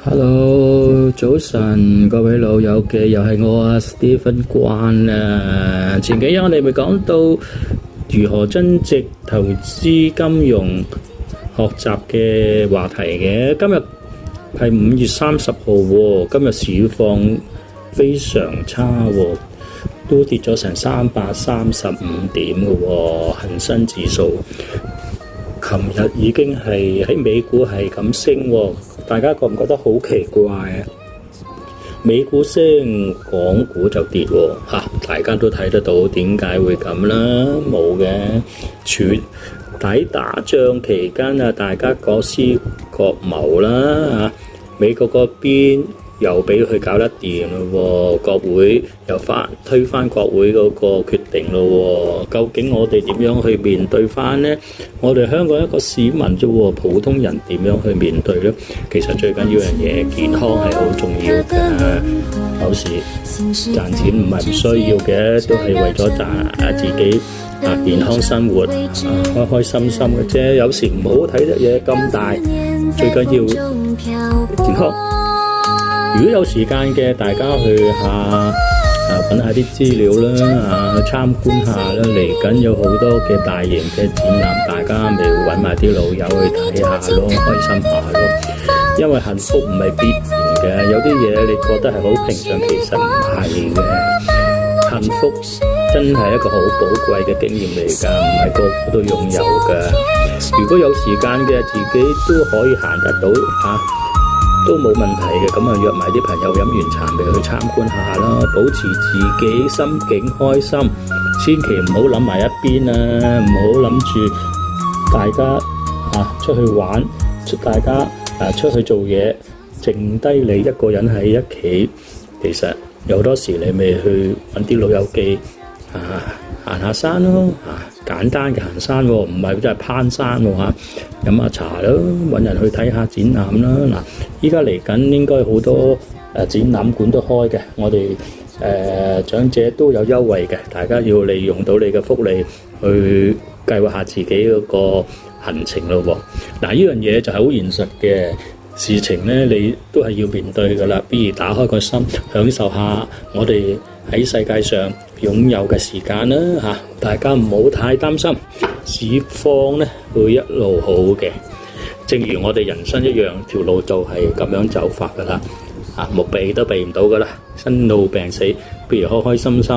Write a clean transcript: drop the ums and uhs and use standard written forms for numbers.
Hello，早晨各位老友嘅，又係我Stephen 關啊。前幾日我哋咪講到如何增值投資金融學習嘅話題嘅。今日係5月30號喎，今日市況非常差喎，都跌咗成335點嘅喎，恒生指數。琴日已經係喺美股係咁升喎，大家覺唔覺得好奇怪啊？美股升，港股就跌喎，大家都睇得到點解會咁啦？冇嘅，喺打仗期間啊，大家各施各謀啦，美國嗰邊又俾佢搞得掂咯喎，國會又推翻國會嗰個決定咯喎，究竟我哋點樣去面對翻呢？我哋香港一個市民啫喎，普通人點樣去面對呢？其實最緊要樣嘢，健康係好重要嘅。有時賺錢唔係唔需要嘅，都係為咗自己健康生活，開開心心嘅啫。有時唔好睇得嘢咁大，最緊要健康。如果有時間嘅，大家去揾下啲資料啦，去參觀下啦。嚟緊有好多嘅大型嘅展覽，大家咪揾埋啲老友去睇下咯，開心下咯。因為幸福唔係必然嘅，有啲嘢你覺得係好平常，其實唔係嘅。幸福真係一個好寶貴嘅經驗嚟㗎，唔係個個都擁有㗎。如果有時間嘅，自己都可以行得到都冇問題嘅，咁約埋啲朋友飲完茶咪去參觀下啦，保持自己心境開心，千祈唔好諗埋一邊啊，唔好諗住大家出去玩，大家出去做嘢，剩低你一個人喺一企，其實有好多時你咪去揾啲老友記行下山咯，簡單嘅行山喎，唔係真係攀山喎，飲下茶咯，揾人去睇下展覽啦。依家嚟緊應該好多展覽館都開嘅，我哋長者都有優惠嘅，大家要利用到你嘅福利去計劃下自己嗰個行程咯喎。呢樣嘢就係好現實嘅事情呢，你都係要面對噶啦。不如打開個心，享受下我哋喺世界上擁有嘅時間啦，大家唔好太擔心，市況呢會一路好嘅。正如我哋人生一樣，條路就係咁樣走法噶啦，冇避都避唔到噶啦，生老病死，不如開開心心。